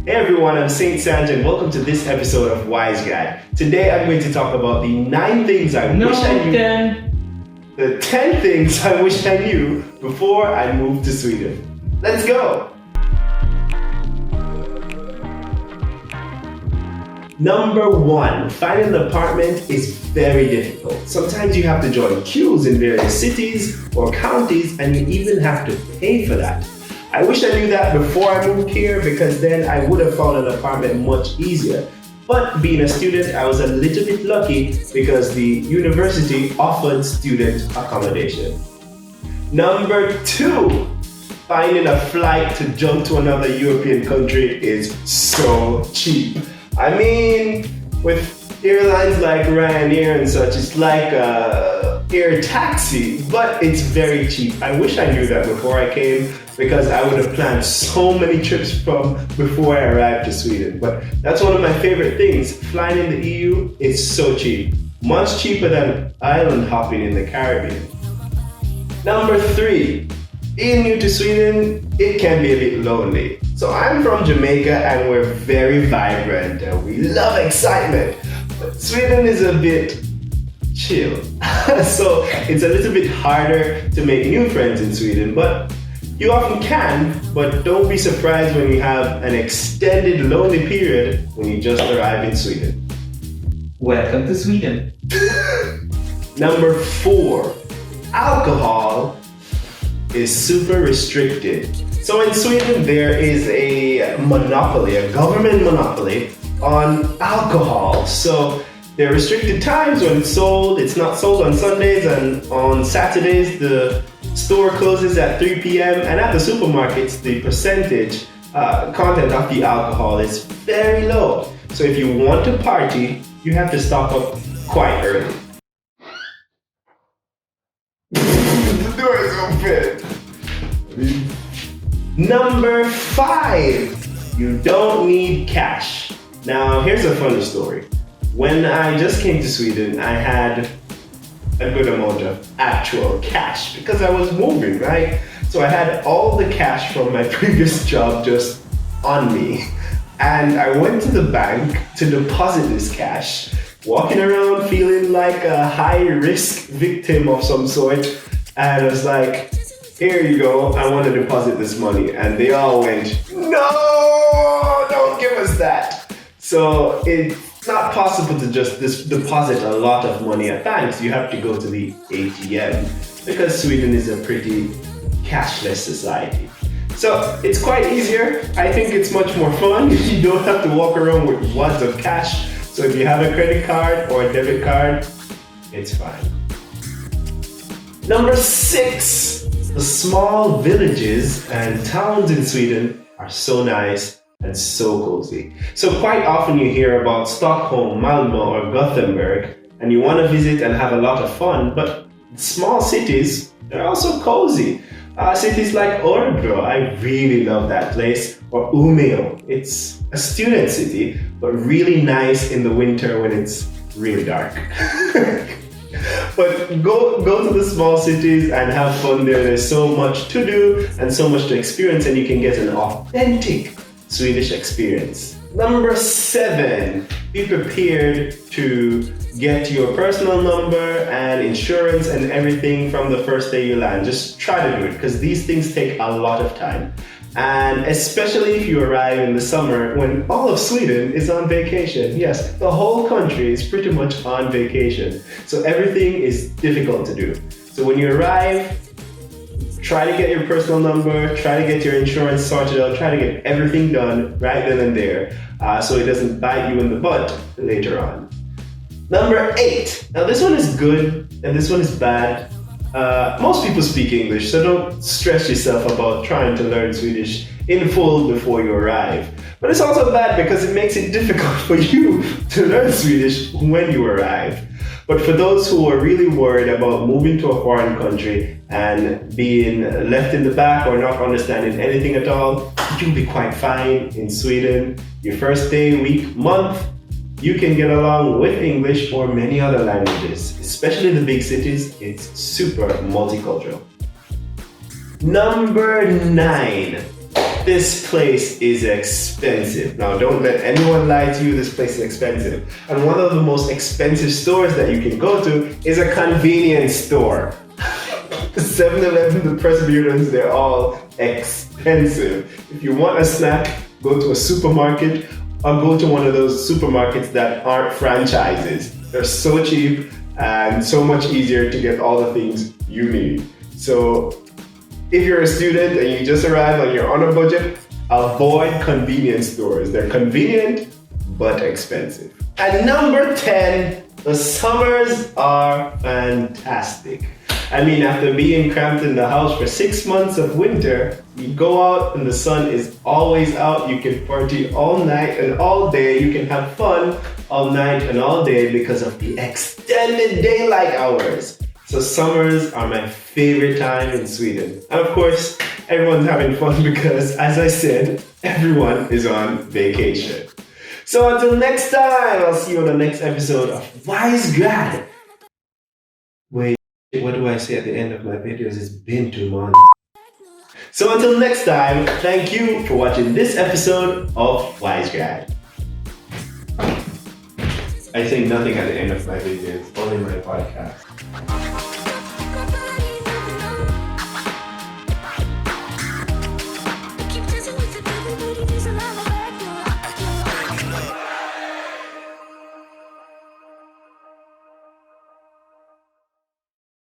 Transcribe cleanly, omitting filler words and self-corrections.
Hey everyone, I'm SAINTSANJ and welcome to this episode of WISE GRAD. Today I'm going to talk about the 9 things I wish I knew. 10. The 10 things I wish I knew before I moved to Sweden. Let's go! Number 1, finding an apartment is very difficult. Sometimes you have to join queues in various cities or counties and you even have to pay for that. I wish I knew that before I moved here because then I would have found an apartment much easier. But being a student, I was a little bit lucky because the university offered student accommodation. Number 2, finding a flight to jump to another European country is so cheap. I mean, with airlines like Ryanair and such, it's like a air taxi, but it's very cheap. I wish I knew that before I came because I would have planned so many trips from before I arrived to Sweden. But that's one of my favorite things. Flying in the EU is so cheap. Much cheaper than island hopping in the Caribbean. Number 3, being new to Sweden, it can be a bit lonely. So I'm from Jamaica and we're very vibrant and we love excitement. But Sweden is a bit chill. So it's a little bit harder to make new friends in Sweden, but you often can, but don't be surprised when you have an extended lonely period when you just arrive in Sweden. Welcome to Sweden. Number 4, alcohol is super restricted. So in Sweden there is a monopoly, a government monopoly on alcohol. So there are restricted times when it's sold. It's not sold on Sundays, and on Saturdays the store closes at 3 p.m. and at the supermarkets the percentage content of the alcohol is very low. So if you want to party, you have to stock up quite early. The door is open. Number 5, you don't need cash. Now here's a funny story. When I just came to Sweden, I had a good amount of actual cash because I was moving, right? So I had all the cash from my previous job just on me. And I went to the bank to deposit this cash, walking around feeling like a high-risk victim of some sort. And I was like, here you go, I want to deposit this money. And they all went, no, don't give us that. So it's not possible to just deposit a lot of money at banks. You have to go to the ATM because Sweden is a pretty cashless society. So it's quite easier. I think it's much more fun. You don't have to walk around with wads of cash. So if you have a credit card or a debit card, it's fine. Number 6, the small villages and towns in Sweden are so nice and so cozy. So quite often you hear about Stockholm, Malmö or Gothenburg and you want to visit and have a lot of fun, but small cities, they're also cozy. Cities like Örebro, I really love that place, or Umeå. It's a student city, but really nice in the winter when it's really dark. But go to the small cities and have fun there. There's so much to do and so much to experience, and you can get an authentic Swedish experience. Number 7, be prepared to get your personal number and insurance and everything from the first day you land. Just try to do it because these things take a lot of time. And especially if you arrive in the summer when all of Sweden is on vacation. Yes, the whole country is pretty much on vacation. So everything is difficult to do. So when you arrive, try to get your personal number, try to get your insurance sorted out, try to get everything done right then and there so it doesn't bite you in the butt later on. Number 8. Now this one is good and this one is bad. Most people speak English, so don't stress yourself about trying to learn Swedish in full before you arrive. But it's also bad because it makes it difficult for you to learn Swedish when you arrive. But for those who are really worried about moving to a foreign country and being left in the back or not understanding anything at all, you'll be quite fine in Sweden. Your first day, week, month, you can get along with English or many other languages, especially in the big cities. It's super multicultural. Number 9, This place is expensive. Now, don't let anyone lie to you, this place is expensive. And one of the most expensive stores that you can go to is a convenience store. 7-Eleven, the Presbyterians, they're all expensive. If you want a snack, go to a supermarket or go to one of those supermarkets that aren't franchises. They're so cheap and so much easier to get all the things you need. So if you're a student and you just arrived and you're on a budget, avoid convenience stores. They're convenient, but expensive. And number 10, the summers are fantastic. I mean, after being cramped in the house for 6 months of winter, you go out and the sun is always out. You can party all night and all day. You can have fun all night and all day because of the extended daylight hours. So summers are my favorite time in Sweden. And of course, everyone's having fun because, as I said, everyone is on vacation. So until next time, I'll see you on the next episode of WISE GRAD. Wait, what do I say at the end of my videos? It's been 2 months. So until next time, thank you for watching this episode of WISE GRAD. I say nothing at the end of my videos, only my podcast.